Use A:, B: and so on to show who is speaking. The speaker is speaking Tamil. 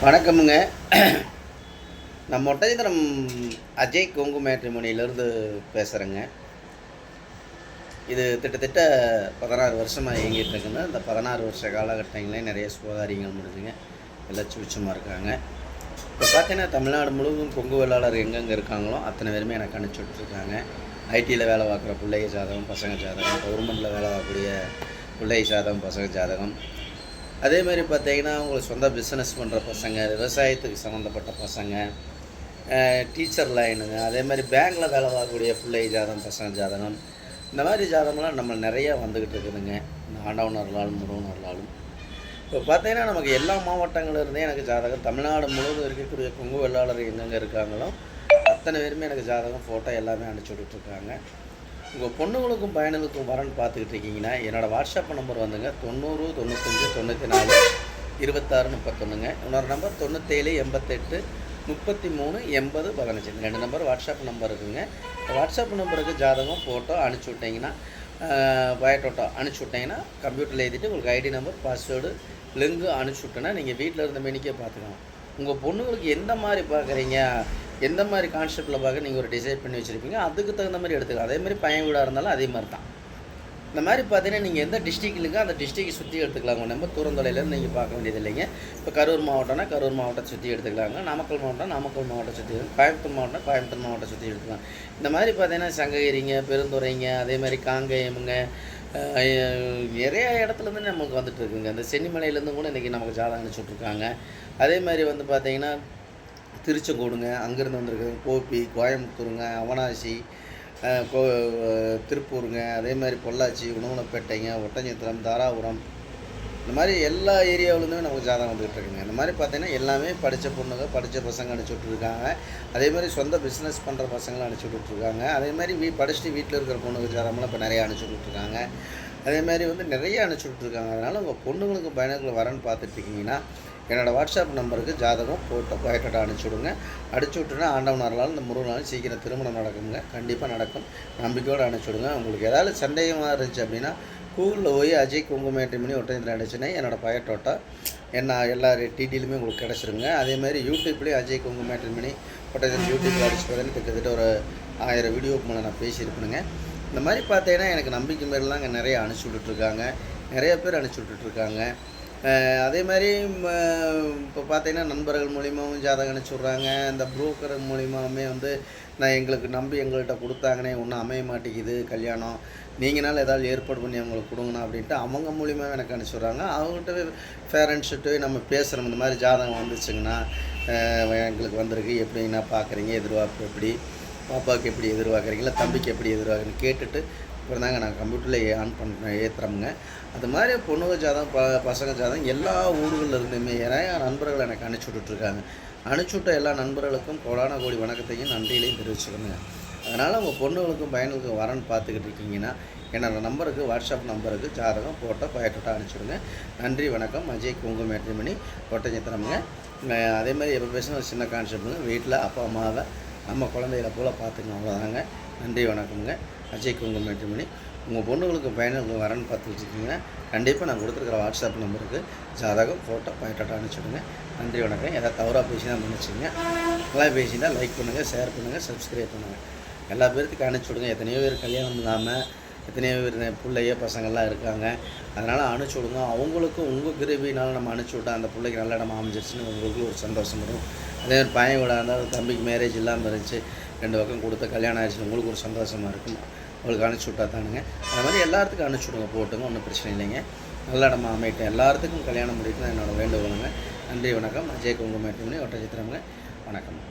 A: வணக்கமுங்க. நான் மொட்டையந்திரம் அஜய் கொங்கு மேட்ரிமோனியிலேருந்து பேசுகிறேங்க. இது கிட்டத்தட்ட 16 வருஷமாக இயங்கிட்டு இருக்குங்க. இந்த 16 வருஷ காலகட்டங்களே நிறைய சுபகாரியங்கள் முடிஞ்சுங்க. எல்லாம் சுவிச்சமாக இருக்காங்க. இப்போ பார்த்தீங்கன்னா தமிழ்நாடு முழுவதும் கொங்கு வேளாளர் எங்கெங்கே இருக்காங்களோ அத்தனை பேருமே எனக்கு அனுப்பிச்சி விட்ருக்காங்க. ஐடியில் வேலை பார்க்குற பிள்ளைக ஜாதகம், பசங்க ஜாதகம், கவர்மெண்ட்டில் வேலை பார்க்கக்கூடிய பிள்ளைக ஜாதகம், பசங்க ஜாதகம், அதேமாதிரி பார்த்தீங்கன்னா உங்களுக்கு சொந்த பிஸ்னஸ் பண்ணுற பசங்க, விவசாயத்துக்கு சம்மந்தப்பட்ட பசங்க, டீச்சர் லைனுங்க, அதேமாதிரி பேங்கில் வேலை பார்க்கக்கூடிய பிள்ளை ஜாதகம், பசங்க ஜாதகம், இந்த மாதிரி ஜாதகம்லாம் நம்ம நிறையா வந்துக்கிட்டு இருக்குதுங்க. இந்த ஆண்டவனர்களாலும் முருகனர்களாலும் இப்போ பார்த்தீங்கன்னா நமக்கு எல்லா மாவட்டங்கள்லேருந்தே எனக்கு ஜாதகம், தமிழ்நாடு முழுவதும் இருக்கக்கூடிய கொங்கு வெள்ளாளர் எங்கெங்கே இருக்காங்களோ அத்தனை பேருமே எனக்கு ஜாதகம், ஃபோட்டோ எல்லாமே அனுப்பிச்சி விட்டுட்ருக்காங்க. உங்கள் பொண்ணுங்களுக்கும் பையனுக்கும் வரன்னு பார்த்துக்கிட்டு இருக்கீங்கன்னா என்னோடய வாட்ஸ்அப் நம்பர் வந்துங்க 90 95 94 26 31ங்க. இன்னொரு நம்பர் 97 88 33 80 15. 2 நம்பர் வாட்ஸ்அப் நம்பர் இருக்குங்க. வாட்ஸ்அப் நம்பருக்கு ஜாதகம், ஃபோட்டோ அனுப்பிச்சி விட்டிங்கன்னா, பயோட்டோட்டோ அனுப்பிச்சி விட்டிங்கன்னா கம்ப்யூட்டரில் எழுதிட்டு உங்களுக்கு ஐடி நம்பர், பாஸ்வேர்டு, லிங்கு அனுப்பிச்சி விட்டோன்னா நீங்கள் வீட்டில் இருந்த மெனிக்கே பார்த்துக்கலாம். உங்கள் பொண்ணுங்களுக்கு எந்த மாதிரி பார்க்குறீங்க, எந்த மாதிரி கான்செப்டில் பார்க்க நீங்கள் ஒரு டிசைட் பண்ணி வச்சுருப்பீங்க, அதுக்கு தகுந்த மாதிரி எடுத்துக்கலாம். அதேமாதிரி பையன் வீடாக இருந்தாலும் அதே மாதிரி தான். இந்த மாதிரி பார்த்தீங்கன்னா நீங்கள் எந்த டிஸ்ட்ரிக்ட்லுங்க அந்த டிஸ்ட்ரிக்டை சுற்றி எடுத்துக்கலாங்க. நம்ம தூரந்தொலையிலேருந்து நீங்கள் பார்க்க வேண்டியது இல்லைங்க. இப்போ கரூர் மாவட்டம்னா கரூர் மாவட்டத்தை சுற்றி எடுத்துக்கலாங்க. நாமக்கல் மாவட்டம் நாமக்கல் மாவட்டத்தை சுற்றி, கோயம்புத்தூர் மாவட்டம் கோயம்புத்தூர் மாவட்டத்தை சுற்றி எடுத்துக்கலாம். இந்த மாதிரி பார்த்தீங்கன்னா சங்ககிரிங்க, பெருந்துறைங்க, அதேமாதிரி காங்கேயமுங்க, நிறைய இடத்துலேருந்து நமக்கு வந்துட்டு இருக்குங்க. இந்த சென்னிமலையிலேருந்து கூட இன்றைக்கி நமக்கு ஜாதகம் அனுப்பிச்சுட்ருக்காங்க. அதே மாதிரி வந்து பார்த்திங்கன்னா திருச்செங்கோடுங்க, அங்கேருந்து வந்திருக்குது, கோபி, கோயம்புத்தூருங்க, அவனாசி, திருப்பூருங்க, அதே மாதிரி பொள்ளாச்சி, உணவனப்பேட்டைங்க, ஒட்டஞ்சத்திரம், தாராபுரம், இந்த மாதிரி எல்லா ஏரியாவிலேருந்துமே நமக்கு ஜாதகம் வந்துகிட்டு இருக்குங்க. இந்த மாதிரி பார்த்தீங்கன்னா எல்லாமே படித்த பொண்ணுங்க, படித்த பசங்க அனுப்பிச்சி விட்ருக்காங்க. அதே மாதிரி சொந்த பிஸ்னஸ் பண்ணுற பசங்களும் அனுப்பிச்சி விட்ருக்காங்க. அதே மாதிரி படிச்சுட்டு வீட்டில் இருக்கிற பொண்ணுங்க ஜாதகம்லாம் இப்போ நிறையா அனுப்பிச்சி விட்ருக்காங்க. அதே மாதிரி வந்து நிறைய அனுப்பிச்சி விட்ருக்காங்க. அதனால் உங்கள் பொண்ணுங்களுக்கு பையனுக்கு வரன்னு பார்த்துட்ருக்கீங்கன்னா என்னோடய வாட்ஸ்அப் நம்பருக்கு ஜாதகம், ஃபோட்டோ, பயோட்டோ அனுப்பிச்சி விடுங்க. அனுப்பிச்சி விட்டுனா ஆண்டவனர்களால் இந்த முருகனால் சீக்கிரம் திருமணம் நடக்குங்க. கண்டிப்பாக நடக்கும். நம்பிக்கையோடு அனுப்பிச்சி விடுங்க. உங்களுக்கு ஏதாவது சந்தேகமாக இருந்துச்சு அப்படின்னா கூகுளில் போய் அஜய் கொங்கு மேட்ரிமோனி ஒட்டஞ்சத்திரம் அடிச்சுன்னா என்னோடய பயோட்டோட்டா எல்லா டீட்டெயிலுமே உங்களுக்கு கிடச்சிருங்க. அதேமாதிரி யூடியூப்லேயும் அஜய் கொங்கு மேட்ரிமோனி ஒட்டஞ்சத்திரம் யூடியூப்பில் அடிச்சு பார்த்தீங்கன்னா கிட்டத்தட்ட ஒரு 1000 வீடியோக்கு மேலே நான் பேசியிருப்பேனுங்க. இந்த மாதிரி பார்த்தீங்கன்னா எனக்கு நம்பிக்கை மாரிலாம் அங்கே நிறைய அனுப்பிச்சி விட்டுட்ருக்காங்க. நிறைய பேர் அனுப்பிச்சி விட்டுட்ருக்காங்க. அதே மாதிரி இப்போ பார்த்தீங்கன்னா நண்பர்கள் மூலிமாவும் ஜாதகம் அனுப்பிச்சி விட்றாங்க. இந்த புரோக்கர் மூலிமாவுமே வந்து நான் எங்களுக்கு நம்பி எங்கள்கிட்ட கொடுத்தாங்கன்னே ஒன்றும் அமைய மாட்டேங்குது கல்யாணம், நீங்களால் ஏதாவது ஏற்பாடு பண்ணி அவங்களுக்கு கொடுங்கண்ணா அப்படின்ட்டு அவங்க மூலிமாவே எனக்கு அனுப்பிச்சி விட்றாங்க. அவங்கள்ட்ட பேரண்ட்ஸ்கிட்ட நம்ம பேசுகிறோம், இந்த மாதிரி ஜாதகம் வந்துச்சுங்கன்னா எங்களுக்கு வந்திருக்கு, எப்படிங்கண்ணா பார்க்குறீங்க, எதிர்பார்ப்பு எப்படி, பாப்பாவுக்கு எப்படி எதிர்பார்க்குறீங்களா, தம்பிக்கு எப்படி எதிர்பார்க்குறீங்க கேட்டுட்டு அப்புறம் தாங்க நான் கம்ப்யூட்டரில் ஆன் பண்ண ஏற்றுறோமுங்க. அது மாதிரி பொண்ணுங்க ஜாதகம், பசங்க ஜாதகம் எல்லா ஊர்களில் இருந்துமே நிறையா நண்பர்கள் எனக்கு அனுப்பிச்சி விட்டுட்ருக்காங்க. அனுப்பிச்சி விட்ட எல்லா நண்பர்களுக்கும் கோடான கோடி வணக்கத்தையும் நன்றியிலையும் தெரிவிச்சுக்கணுங்க. அதனால் உங்கள் பொண்ணுங்களுக்கும் பையனுக்கும் வரன்னு பார்த்துக்கிட்டு இருக்கீங்கன்னா என்னோடய நம்பருக்கு, வாட்ஸ்அப் நம்பருக்கு ஜாதகம், ஃபோட்டோ, பயோட்டோ அனுப்பிச்சுடுங்க. நன்றி, வணக்கம். அஜய் கொங்கு மேட்ரிமோனி ஒட்டஞ்சத்திரமுங்க. அதே மாதிரி எப்போ பேசினா ஒரு சின்ன கான்செப்ட்டுங்க. வீட்டில் அப்பா அம்மாவை நம்ம குழந்தைகளை போல் பார்த்துக்கணும், அவ்வளோதாங்க. நன்றி, வணக்கமுங்க. அஜய் கொங்கு மேட்ரிமோனி. உங்கள் பொண்ணுங்களுக்கு பையனுக்கு வரன்னு பார்த்துக்கிட்டு இருக்கீங்கன்னா கண்டிப்பாக நான் கொடுத்துருக்குற வாட்ஸ்அப் நம்பருக்கு ஜாதகம், ஃபோட்டோ, பயோட்டோ அனுப்பிச்சுடுங்க. நன்றி, வணக்கம். ஏதாவது தவறாக பேசினா நினச்சிங்க, நல்லா பேசினா லைக் பண்ணுங்கள், ஷேர் பண்ணுங்கள், சப்ஸ்கிரைப் பண்ணுங்கள். எல்லா பேர்த்துக்கும் அனுப்பிச்சி விடுங்க. எத்தனையோ பேர் கல்யாணம் இல்லாமல் எத்தனையோ பேர் பிள்ளைய பசங்கள்லாம் இருக்காங்க. அதனால் அனுப்பிச்சி விடுங்க. அவங்களுக்கும் உங்கள் கிருபினால் நம்ம அனுப்பிச்சி விட்டால் அந்த பிள்ளைக்கு நல்ல இடமா அமைஞ்சிருச்சுன்னு உங்களுக்கு ஒரு சந்தோஷம் வரும். அதே மாதிரி பையன் கூட இருந்தால் தம்பிக்கு மேரேஜ் இல்லாமல் இருந்துச்சு, 2 பக்கம் கொடுத்த கல்யாணம் ஆயிடுச்சு, உங்களுக்கு ஒரு சந்தோஷமாக இருக்கும். உங்களுக்கு அனுப்பிச்சி விட்டா தானுங்க. அது மாதிரி எல்லாத்துக்கும் அனுப்பிச்சி விடுங்க, போட்டுங்க, ஒன்றும் பிரச்சனை இல்லைங்க. நல்ல இடமா அமையிட்டேன். எல்லாத்துக்கும் கல்யாணம் முடிக்கணும் என்னோடய வேண்டுகோளுங்க. நன்றி, வணக்கம். அஜய் கொங்கு மேட்ரிமோனி ஒட்டஞ்சத்திரமுங்க. வணக்கம்.